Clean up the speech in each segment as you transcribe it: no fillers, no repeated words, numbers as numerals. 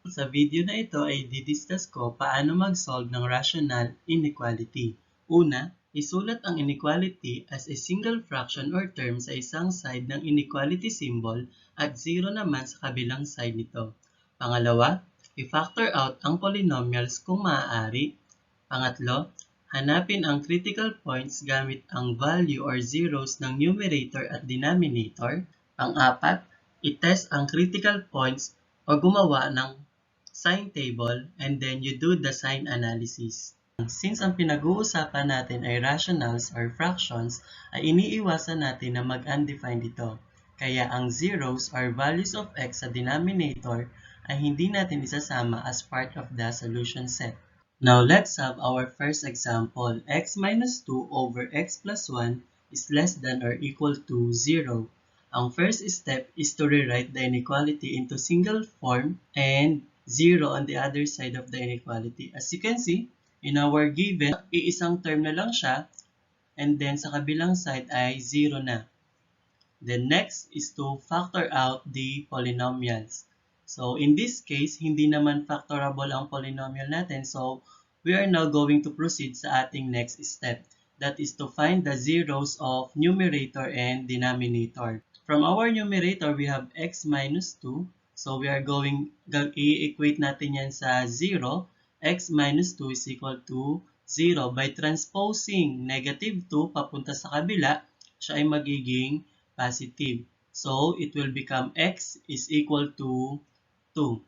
Sa video na ito ay didiscuss ko paano mag-solve ng rational inequality. Una, isulat ang inequality as a single fraction or term sa isang side ng inequality symbol at 0 naman sa kabilang side nito. Pangalawa, i-factor out ang polynomials kung maaari. Pangatlo, hanapin ang critical points gamit ang value or zeros ng numerator at denominator. Pang-apat, i-test ang critical points o gumawa ng sign table and then you do the sign analysis. Since ang pinag-uusapan natin ay rationals or fractions, ay iniiwasan natin na mag-undefined ito. Kaya ang zeros or values of x sa denominator ay hindi natin isasama as part of the solution set. Now let's have our first example. X minus 2 over x plus 1 is less than or equal to 0. Ang first step is to rewrite the inequality into single form and 0 on the other side of the inequality. As you can see, in our given, iisang term na lang siya and then sa kabilang side ay 0 na. Then next is to factor out the polynomials. So in this case, hindi naman factorable ang polynomial natin. So we are now going to proceed sa ating next step. That is to find the zeros of numerator and denominator. From our numerator, we have x minus 2. So we are going, i-equate natin yan sa 0. X minus 2 is equal to 0. By transposing negative 2 papunta sa kabila, siya ay magiging positive. So, it will become x is equal to 2.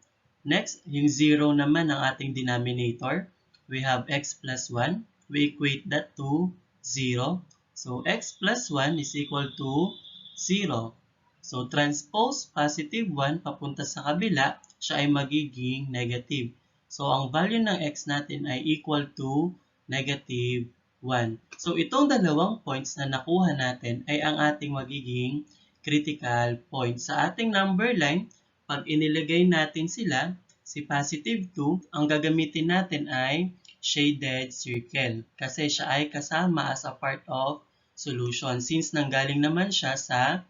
Next, yung 0 naman ang ating denominator. We have x plus 1. We equate that to 0. So, x plus 1 is equal to 0. So, transpose positive 1 papunta sa kabila, siya ay magiging negative. So, ang value ng x natin ay equal to negative 1. So, itong dalawang points na nakuha natin ay ang ating magiging critical point. Sa ating number line, pag inilagay natin sila, si positive 2, ang gagamitin natin ay shaded circle. Kasi siya ay kasama as a part of solution since nanggaling naman siya sa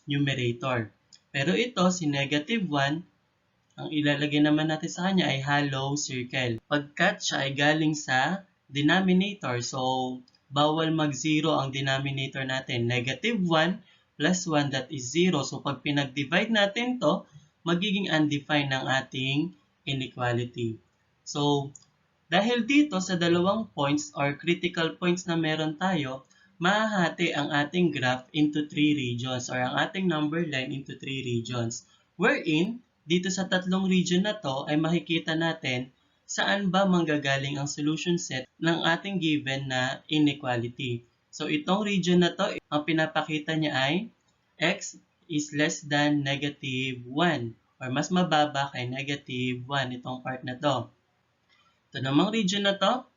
numerator. Pero ito, si negative 1, ang ilalagay naman natin sa kanya ay hollow circle. Pagkat siya ay galing sa denominator, so bawal mag-0 ang denominator natin. Negative 1 plus 1, that is 0. So pag pinag-divide natin to, magiging undefined ang ating inequality. So, dahil dito sa dalawang points or critical points na meron tayo, mahahati ang ating graph into 3 regions or ang ating number line into 3 regions. Wherein, dito sa tatlong region na to ay makikita natin saan ba manggagaling ang solution set ng ating given na inequality. So itong region na to, ang pinapakita niya ay x is less than negative 1 or mas mababa kay negative 1 itong part na to. Ito namang region na to,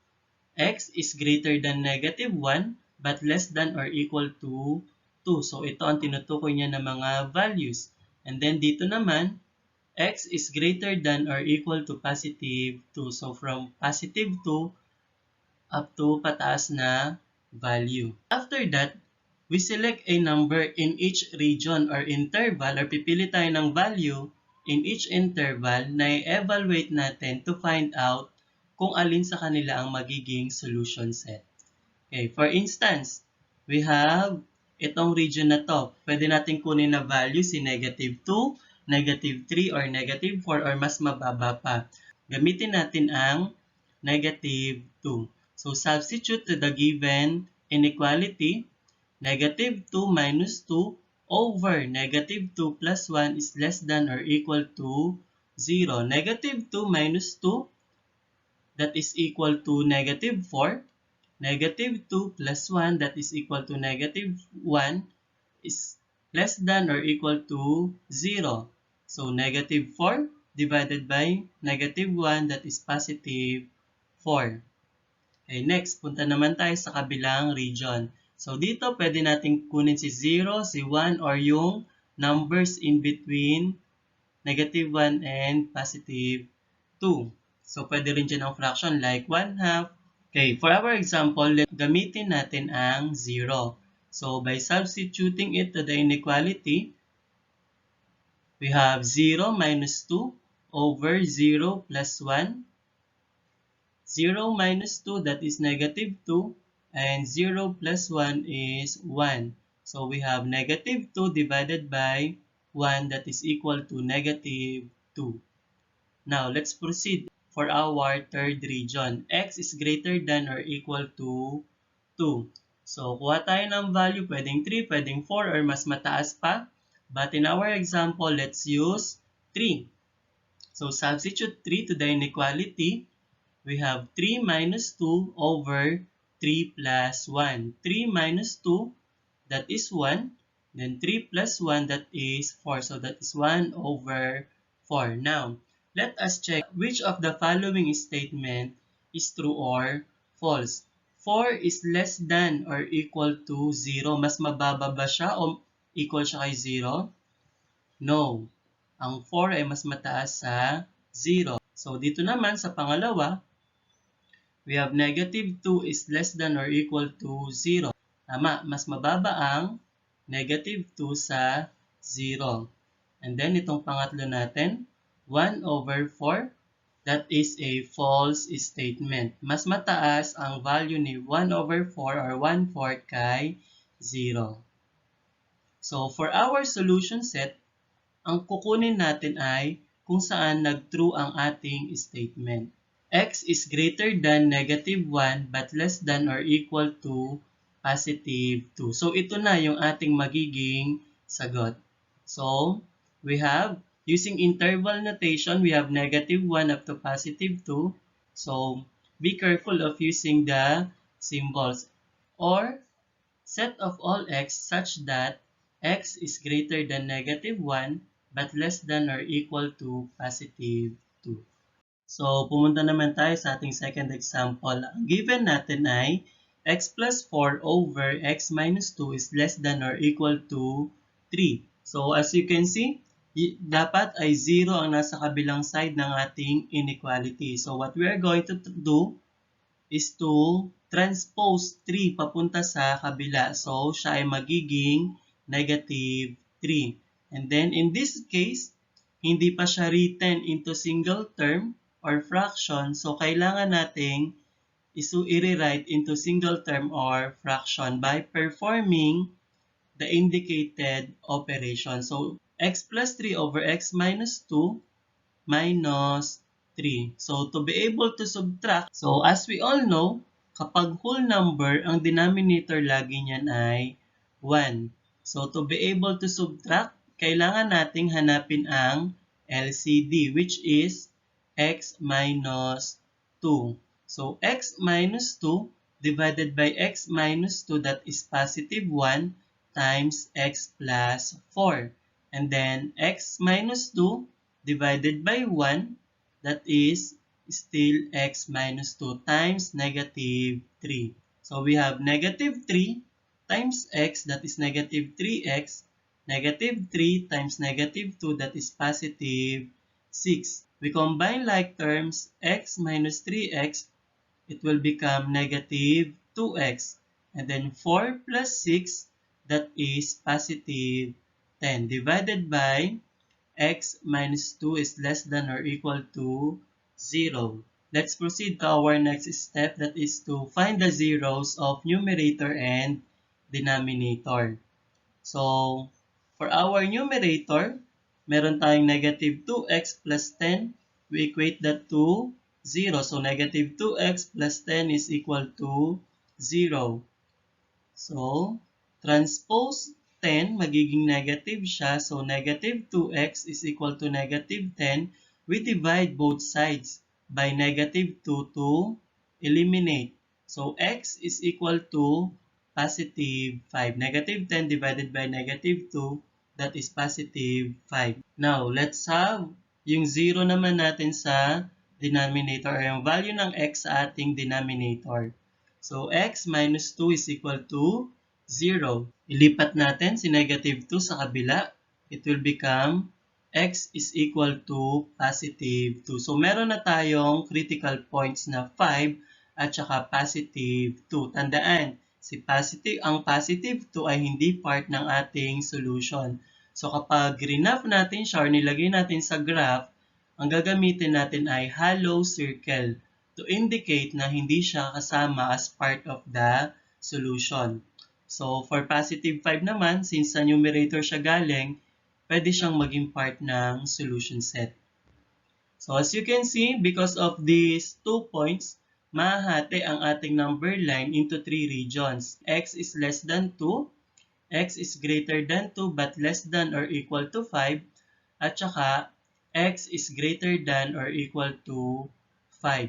x is greater than negative 1 but less than or equal to 2. So ito ang tinutukoy niya ng mga values. And then dito naman, x is greater than or equal to positive 2. So from positive 2 up to pataas na value. After that, we select a number in each region or interval or pipili tayo ng value in each interval na i-evaluate natin to find out kung alin sa kanila ang magiging solution set. Okay, for instance, we have itong region na to. Pwede natin kunin na value si negative 2, negative 3, or negative 4, or mas mababa pa. Gamitin natin ang negative 2. So, substitute to the given inequality, negative 2 minus 2 over negative 2 plus 1 is less than or equal to 0. Negative 2 minus 2, that is equal to negative 4. Negative 2 plus 1, that is equal to negative 1, is less than or equal to 0. So, negative 4 divided by negative 1, that is positive 4. Okay, next, punta naman tayo sa kabilang region. So, dito pwede natin kunin si 0, si 1, or yung numbers in between negative 1 and positive 2. So, pwede rin dyan ang fraction like 1/2. Okay, for our example, gamitin natin ang 0. So, by substituting it to the inequality, we have 0 minus 2 over 0 plus 1. 0 minus 2, that is negative 2. And 0 plus 1 is 1. So we have negative 2 divided by 1, that is equal to negative 2. Now, let's proceed for our third region. X is greater than or equal to 2. So, kuha tayo ng value, pwedeng 3, pwedeng 4, or mas mataas pa. But in our example, let's use 3. So, substitute 3 to the inequality. We have 3 minus 2 over 3 plus 1. 3 minus 2, that is 1. Then 3 plus 1, that is 4. So that is 1 over 4. Now, let us check which of the following statement is true or false. 4 is less than or equal to 0. Mas mababa ba siya o equal siya kay 0? No. Ang 4 ay mas mataas sa 0. So dito naman sa pangalawa, we have negative 2 is less than or equal to 0. Tama, mas mababa ang negative 2 sa 0. And then, itong pangatlo natin, 1 over 4, that is a false statement. Mas mataas ang value ni 1 over 4 or 1/4 kay 0. So, for our solution set, ang kukunin natin ay kung saan nag-true ang ating statement. X is greater than negative 1 but less than or equal to positive 2. So, ito na yung ating magiging sagot. So, we have, using interval notation, we have negative 1 up to positive 2. So, be careful of using the symbols. Or, set of all x such that x is greater than negative 1 but less than or equal to positive 2. So, pumunta naman tayo sa ating second example. Ang given natin ay x plus 4 over x minus 2 is less than or equal to 3. So, as you can see, dapat ay 0 ang nasa kabilang side ng ating inequality. So, what we are going to do is to transpose 3 papunta sa kabila. So, siya ay magiging negative 3. And then, in this case, hindi pa siya written into single term or fraction. So, kailangan nating i-rewrite into single term or fraction by performing the indicated operation. So, x plus 3 over x minus 2 minus 3. So, to be able to subtract, so as we all know, kapag whole number, ang denominator lagi niyan ay 1. So, to be able to subtract, kailangan nating hanapin ang LCD, which is x minus 2. So, x minus 2 divided by x minus 2, that is positive 1 times x plus 4. And then, x minus 2 divided by 1, that is still x minus 2 times negative 3. So, we have negative 3 times x, that is negative 3x, negative 3 times negative 2, that is positive 6. We combine like terms, x minus 3x, it will become negative 2x. And then 4 plus 6, that is positive 10. Divided by x minus 2 is less than or equal to 0. Let's proceed to our next step, that is to find the zeros of numerator and denominator. So, for our numerator, meron tayong negative 2x plus 10. We equate that to 0. So, negative 2x plus 10 is equal to 0. So, transpose 10, magiging negative siya. So, negative 2x is equal to negative 10. We divide both sides by negative 2 to eliminate. So, x is equal to positive 5. Negative 10 divided by negative 2, that is positive 5. Now, let's have yung 0 naman natin sa denominator, or yung value ng x sa ating denominator. So, x minus 2 is equal to 0. Ilipat natin si negative 2 sa kabila. It will become x is equal to positive 2. So, meron na tayong critical points na 5 at saka positive 2. Tandaan, ang positive 2 ay hindi part ng ating solution. So, kapag rinaf natin siya or nilagay natin sa graph, ang gagamitin natin ay hollow circle to indicate na hindi siya kasama as part of the solution. So, for positive 5 naman, since sa numerator siya galing, pwede siyang maging part ng solution set. So, as you can see, because of these 2 points, mahahati ang ating number line into 3 regions. X is less than 2, X is greater than 2 but less than or equal to 5, at saka X is greater than or equal to 5.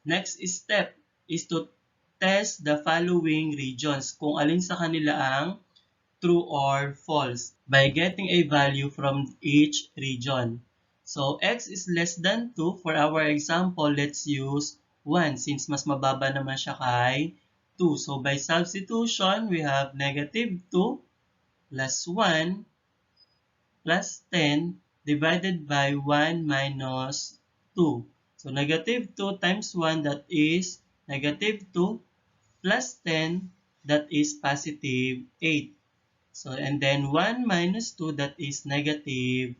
Next step is to test the following regions kung alin sa kanila ang true or false by getting a value from each region. So, X is less than 2. For our example, let's use 1 since mas mababa naman siya kay 2. So, by substitution, we have negative 2 plus 1 plus 10 divided by 1 minus 2. So, negative 2 times 1, that is negative 2 plus 10, that is positive 8. So, and then 1 minus 2, that is negative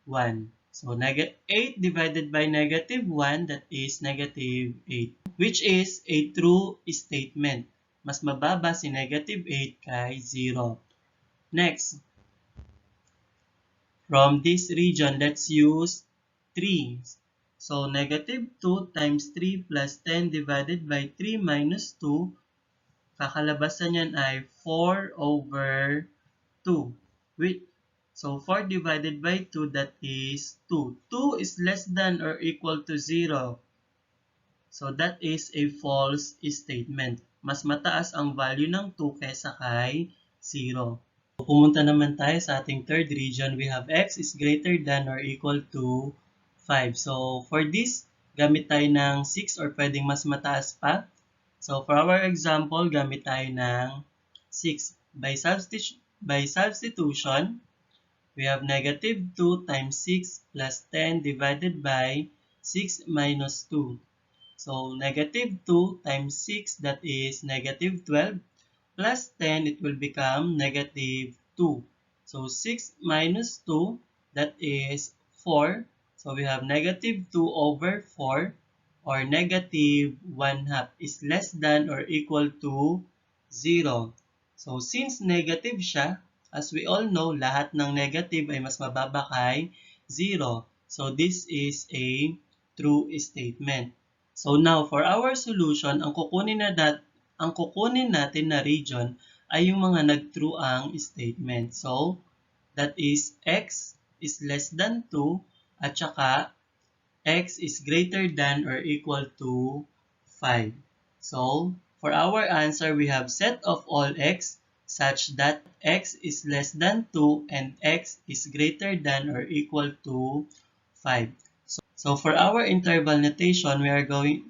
1. So, 8 divided by negative 1, that is negative 8, which is a true statement. Mas mababa si negative 8 kay 0. Next, from this region, let's use 3. So, negative 2 times 3 plus 10 divided by 3 minus 2, kakalabasan yan ay 4 over 2. So, 4 divided by 2, that is 2. 2 is less than or equal to 0. So, that is a false statement. Mas mataas ang value ng 2 kaysa kay 0. Pumunta naman tayo sa ating third region. We have X is greater than or equal to 5. So, for this, gamit tayo ng 6 or pwedeng mas mataas pa. So, for our example, gamit tayo ng 6. By substitution, we have negative 2 times 6 plus 10 divided by 6 minus 2. So, negative 2 times 6, that is negative 12. Plus 10, it will become negative 2. So, 6 minus 2, that is 4. So, we have negative 2 over 4, or negative 1 half is less than or equal to 0. So, since negative siya, as we all know, lahat ng negative ay mas mababa kay 0. So, this is a true statement. So, now, for our solution, ang kukunin natin na region ay yung mga nag-true ang statement. So, that is X is less than 2 at saka X is greater than or equal to 5. So, for our answer, we have set of all X such that X is less than 2 and X is greater than or equal to 5. So, for our interval notation, we are going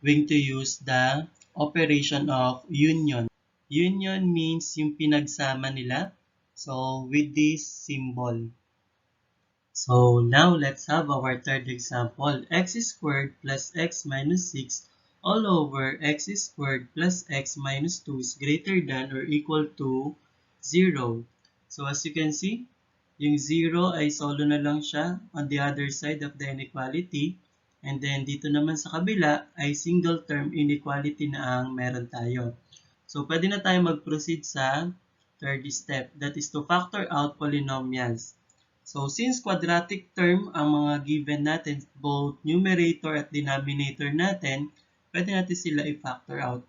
to use the operation of union. Union means yung pinagsama nila. So, with this symbol. So, now let's have our third example. X squared plus x minus 6 all over x squared plus x minus 2 is greater than or equal to 0. So, as you can see, yung 0 ay solo na lang siya on the other side of the inequality. And then, dito naman sa kabila ay single term inequality na ang meron tayo. So, pwede na tayo mag-proceed sa third step. That is to factor out polynomials. So, since quadratic term ang mga given natin, both numerator at denominator natin, pwede natin sila i-factor out.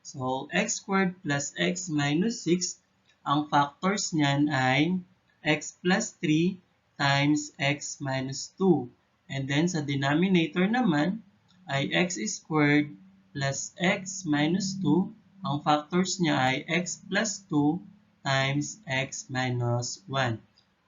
So, x squared plus x minus 6, ang factors niyan ay x plus 3 times x minus 2. And then, sa denominator naman ay x squared plus x minus 2. Ang factors niya ay x plus 2 times x minus 1.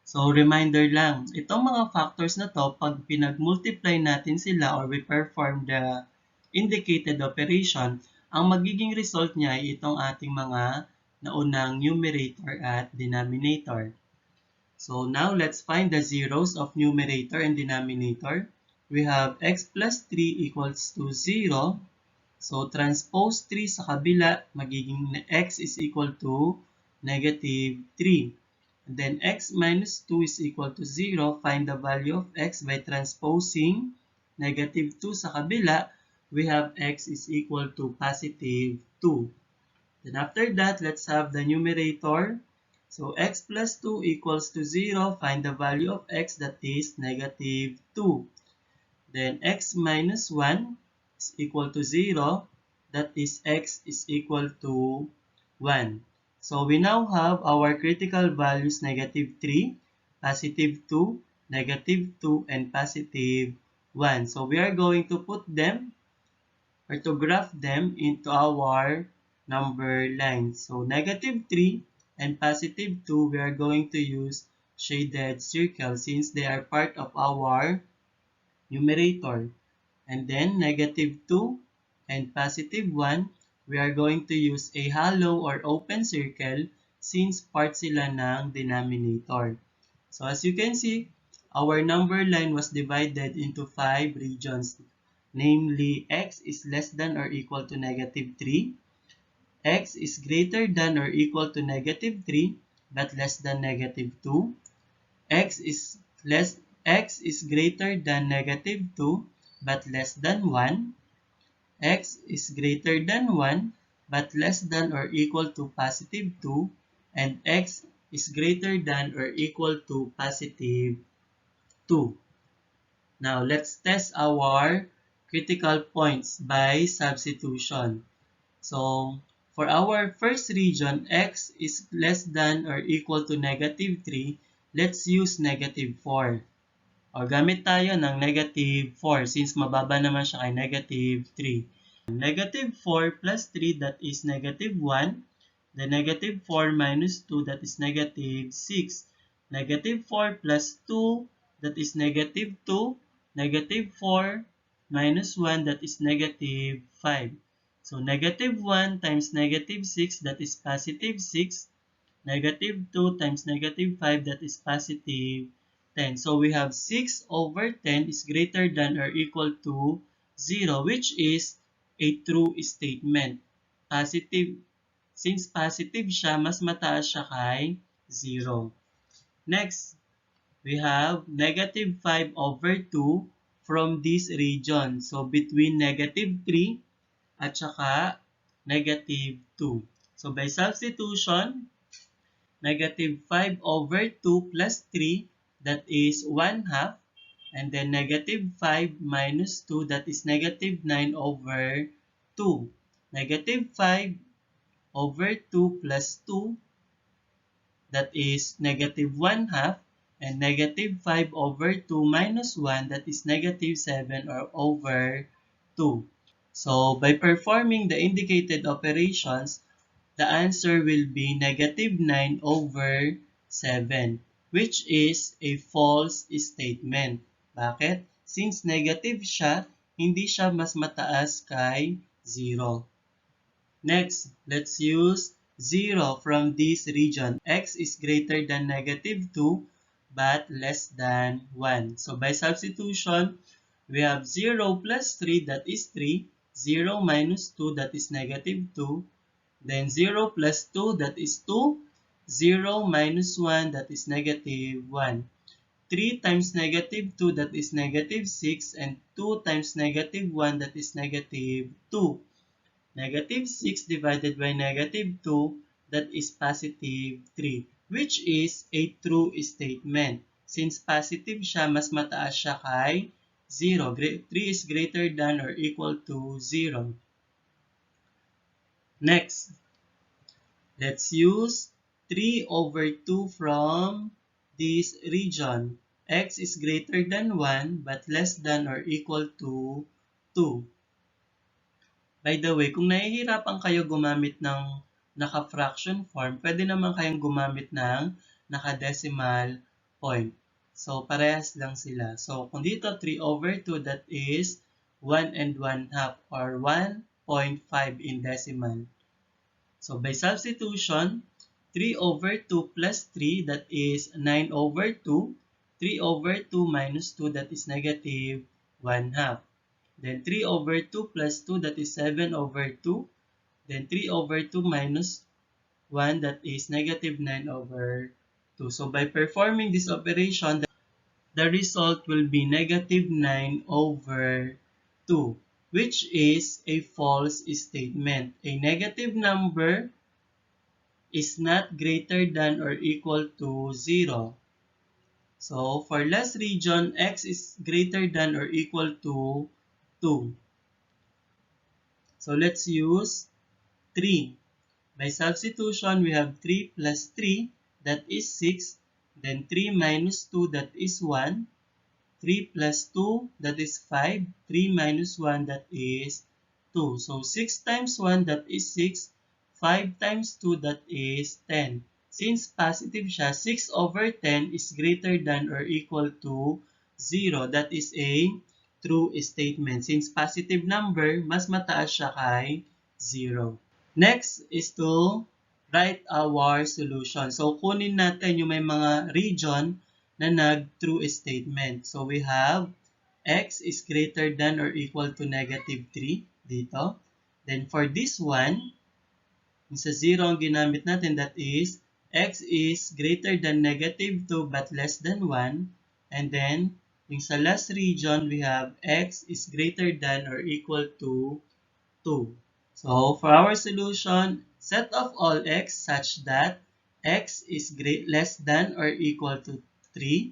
So, reminder lang, itong mga factors na to, pag pinag-multiply natin sila or we perform the indicated operation, ang magiging result niya ay itong ating mga naunang numerator at denominator. So, now let's find the zeros of numerator and denominator. We have x plus 3 equals to 0. So, transpose 3 sa kabila, magiging x is equal to negative 3. And then x minus 2 is equal to 0. Find the value of x by transposing negative 2 sa kabila. We have x is equal to positive 2. Then after that, let's have the numerator. So x plus 2 equals to 0. Find the value of x, that is negative 2. Then x minus 1 is equal to 0. That is x is equal to 1. So we now have our critical values negative 3, positive 2, negative 2, and positive 1. So we are going to put them or to graph them into our number line. So negative 3 and positive 2, we are going to use shaded circle since they are part of our numerator. And then negative 2 and positive 1, we are going to use a hollow or open circle since part sila ng denominator. So as you can see, our number line was divided into 5 regions. Namely, x is less than or equal to negative 3, x is greater than or equal to negative 3 but less than negative 2, x is greater than negative 2 but less than 1, x is greater than 1 but less than or equal to positive 2, and x is greater than or equal to positive 2. Now, let's test our critical points by substitution. So, for our first region, x is less than or equal to negative 3, let's use negative 4. O, gamit tayo ng negative 4 since mababa naman siya kay negative 3. Negative 4 plus 3, that is negative 1. Then negative 4 minus 2, that is negative 6. Negative 4 plus 2, that is negative 2. Negative 4 minus 1, that is negative 5. So negative 1 times negative 6, that is positive 6. Negative 2 times negative 5, that is positive 10. So we have 6 over 10 is greater than or equal to 0, which is a true statement. Positive, since positive siya, mas mataas siya kay 0. Next, we have negative 5 over 2 from this region. So between negative 3 at saka negative 2. So by substitution, negative 5 over 2 plus 3, that is 1 half. And then negative 5 minus 2, that is negative 9 over 2. Negative 5 over 2 plus 2, that is negative 1 half. And negative 5 over 2 minus 1, that is negative 7 or over 2. So by performing the indicated operations, the answer will be negative 9 over 7, which is a false statement. Bakit? Since negative siya, hindi siya mas mataas kay 0. Next, let's use 0 from this region. X is greater than negative 2 but less than 1. So by substitution, we have 0 plus 3, that is 3. 0 minus 2, that is negative 2. Then 0 plus 2, that is 2. 0 minus 1, that is negative 1. 3 times negative 2, that is negative 6. And 2 times negative 1, that is negative 2. Negative 6 divided by negative 2, that is positive 3. Which is a true statement. Since positive siya, mas mataas siya kay 0. 3 is greater than or equal to 0. Next, let's use 3 over 2 from this region. X is greater than 1 but less than or equal to 2. By the way, kung nahihirapan kayo gumamit ng naka-fraction form, pwede naman kayong gumamit ng naka-decimal point. So, parehas lang sila. So, kung dito 3 over 2, that is 1 and 1 half or 1.5 in decimal. So, by substitution, 3 over 2 plus 3, that is 9 over 2. 3 over 2 minus 2, that is negative 1 half. Then 3 over 2 plus 2, that is 7 over 2. Then 3 over 2 minus 1, that is negative 9 over 2. So by performing this operation, the result will be negative 9 over 2, which is a false statement. A negative number is not greater than or equal to 0. So for last region, x is greater than or equal to 2. So let's use 3. By substitution, we have 3 plus 3, that is 6. Then 3 minus 2, that is 1. 3 plus 2, that is 5. 3 minus 1, that is 2. So 6 times 1, that is 6. 5 times 2, that is 10. Since positive siya, 6 over 10 is greater than or equal to 0. That is a true statement. Since positive number, mas mataas siya kay 0. Next is to write our solution. So kunin natin yung may mga region na nag-true statement. So we have x is greater than or equal to negative 3 dito. Then for this one, yung sa 0 ang ginamit natin, that is x is greater than negative 2 but less than 1. And then yung sa last region, we have x is greater than or equal to 2. So for our solution, set of all x such that x is less than or equal to 3,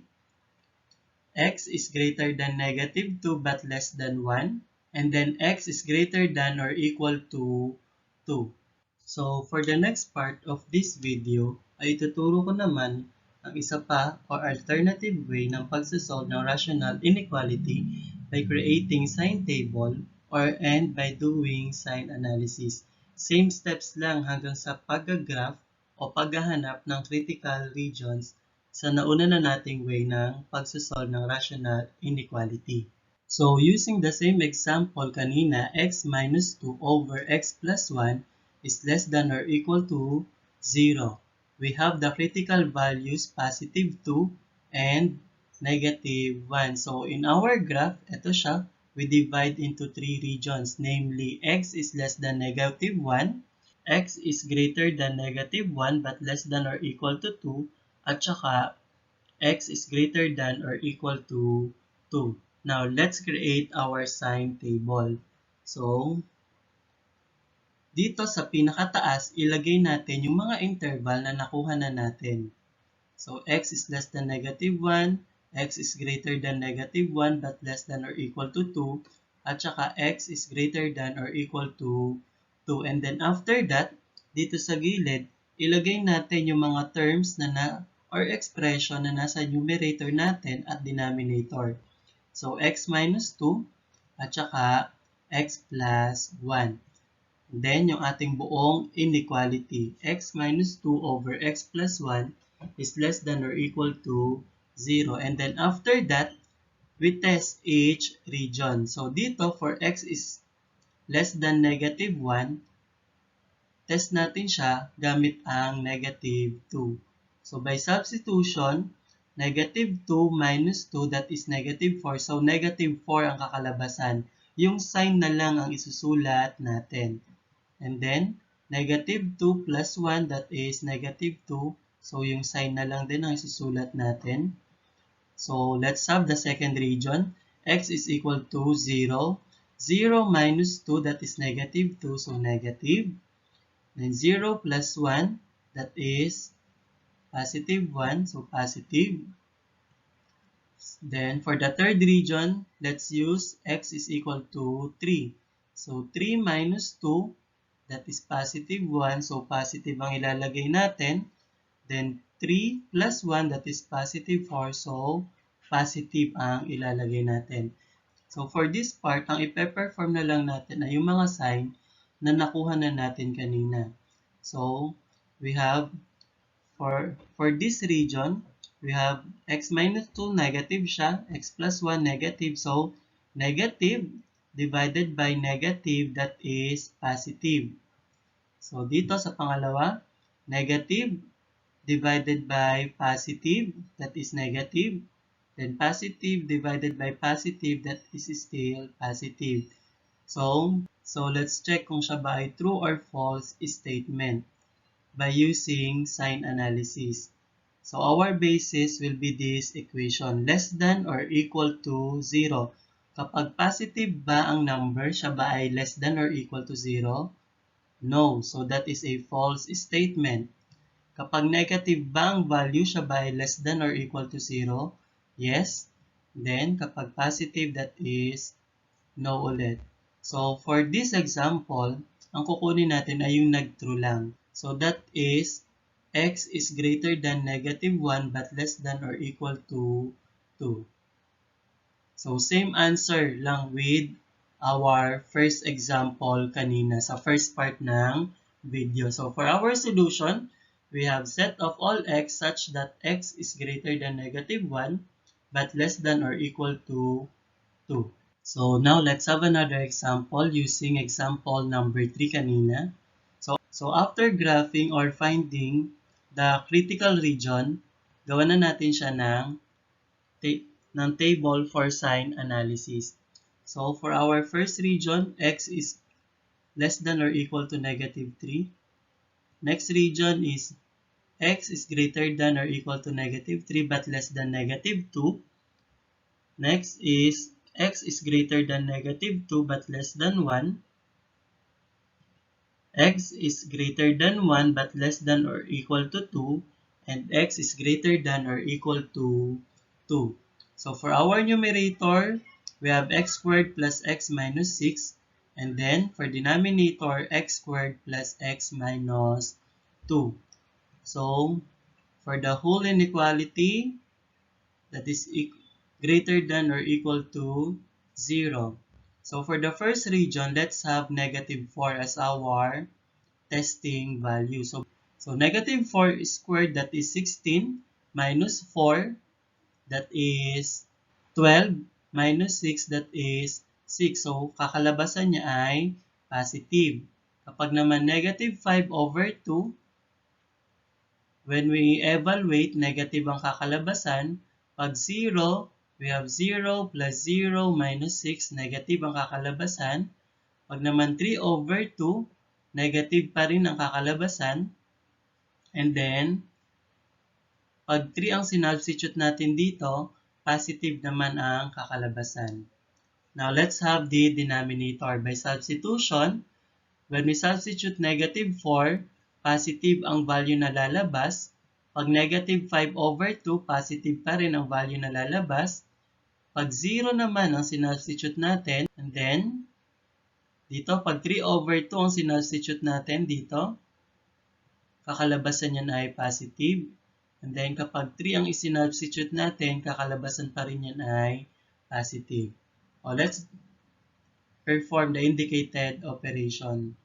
x is greater than negative 2 but less than 1, and then x is greater than or equal to 2. So for the next part of this video, ay ituturo ko naman ang isa pa or alternative way ng pagsasolve ng rational inequality by creating sign table and by doing sign analysis. Same steps lang hanggang sa pag-graph o paghahanap ng critical regions sa nauna na nating way ng pagsasolve ng rational inequality. So using the same example kanina, x minus 2 over x plus 1 is less than or equal to 0. We have the critical values positive 2 and negative 1. So in our graph, ito siya, we divide into 3 regions, namely x is less than negative 1, x is greater than negative 1 but less than or equal to 2, at saka x is greater than or equal to 2. Now, let's create our sign table. So, dito sa pinakataas, ilagay natin yung mga interval na nakuha na natin. So, x is less than negative 1, x is greater than negative 1 but less than or equal to 2, at saka x is greater than or equal to 2. And then after that, dito sa gilid, ilagay natin yung mga terms or expression na nasa numerator natin at denominator. So, x minus 2 at saka x plus 1. Then, yung ating buong inequality, x minus 2 over x plus 1 is less than or equal to 0. And then, after that, we test each region. So, dito, for x is less than negative 1, test natin siya gamit ang negative 2. So, by substitution, negative 2 minus 2, that is negative 4. So, negative 4 ang kakalabasan. Yung sign na lang ang isusulat natin. And then, negative 2 plus 1, that is negative 2. So, yung sign na lang din ang isusulat natin. So, let's have the second region. X is equal to 0. 0 minus 2, that is negative 2. So, negative. Then, 0 plus 1, that is positive 1. So, positive. Then, for the third region, let's use x is equal to 3. So, 3 minus 2, that is positive 1. So, positive ang ilalagay natin. Then, 3 plus 1, that is positive 4. So, positive ang ilalagay natin. So, for this part, ang ipe-perform na lang natin ay yung mga sign na nakuha na natin kanina. So, we have, for this region, we have x minus 2, negative siya. X plus 1, negative. So, negative divided by negative, that is positive. So, dito sa pangalawa, negative divided by positive, that is negative. Then, positive divided by positive, that is still positive. So let's check kung siya ba ay true or false statement by using sign analysis. So our basis will be this equation, less than or equal to 0. Kapag positive ba ang number, siya ba ay less than or equal to 0? No. So that is a false statement. Kapag negative ba ang value, siya ba ay less than or equal to 0? Yes. Then, kapag positive, that is no ulit. So, for this example, ang kukunin natin ay yung nag-true lang. So, that is x is greater than negative 1 but less than or equal to 2. So, same answer lang with our first example kanina sa first part ng video. So, for our solution, we have set of all x such that x is greater than negative 1 but less than or equal to 2. So, now let's have another example using example number 3 kanina. So after graphing or finding the critical region, gawa na natin siya ng table for sign analysis. So for our first region, x is less than or equal to negative 3. Next region is x is greater than or equal to negative 3 but less than negative 2. Next is x is greater than negative 2 but less than 1. X is greater than 1 but less than or equal to 2, and x is greater than or equal to 2. So for our numerator, we have x squared plus x minus 6, and then for denominator, x squared plus x minus 2. So for the whole inequality, that is greater than or equal to 0. So for the first region, let's have negative 4 as our testing value. So negative 4 squared, that is 16, minus 4, that is 12, minus 6, that is 6. So kakalabasan niya ay positive. Kapag naman negative 5 over 2, when we evaluate, negative ang kakalabasan. Pag 0, we have 0 plus 0 minus 6, negative ang kakalabasan. Pag naman 3 over 2, negative pa rin ang kakalabasan. And then, pag 3 ang sinubstitute natin dito, positive naman ang kakalabasan. Now, let's have the denominator. By substitution, when we substitute negative 4, positive ang value na lalabas. Pag negative 5 over 2, positive pa rin ang value na lalabas. Pag 0 naman ang sinubstitute natin, and then, dito, pag 3 over 2 ang sinubstitute natin dito, kakalabasan yan ay positive. And then, kapag 3 ang isinubstitute natin, kakalabasan pa rin yan ay positive. O, let's perform the indicated operation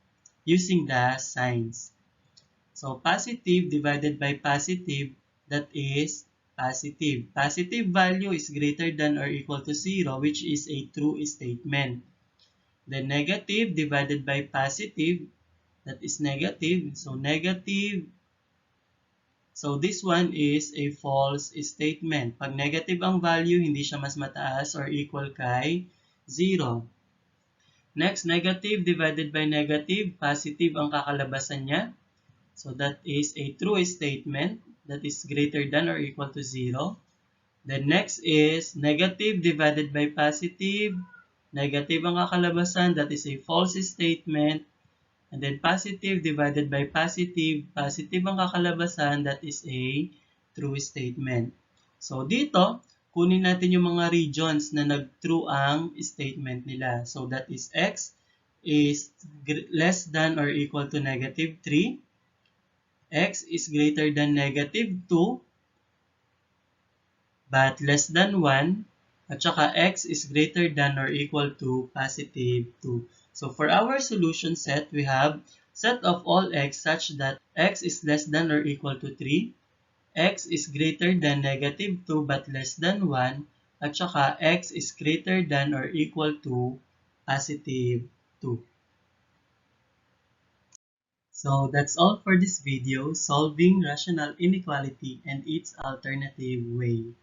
using the signs. So, positive divided by positive, that is positive. Positive value is greater than or equal to 0, which is a true statement. Then, negative divided by positive, that is negative. So, negative. So, this one is a false statement. Pag negative ang value, hindi siya mas mataas or equal kay 0. Next, negative divided by negative, positive ang kakalabasan niya. So, that is a true statement that is greater than or equal to 0. Then, next is negative divided by positive. Negative ang kakalabasan, that is a false statement. And then positive divided by positive, positive ang kakalabasan, that is a true statement. So dito, kunin natin yung mga regions na nag-true ang statement nila. So that is x is less than or equal to negative 3, x is greater than negative 2, but less than 1, at saka x is greater than or equal to positive 2. So for our solution set, we have set of all x such that x is less than or equal to 3, x is greater than negative 2 but less than 1, at saka x is greater than or equal to positive 2. So that's all for this video, solving rational inequality and its alternative way.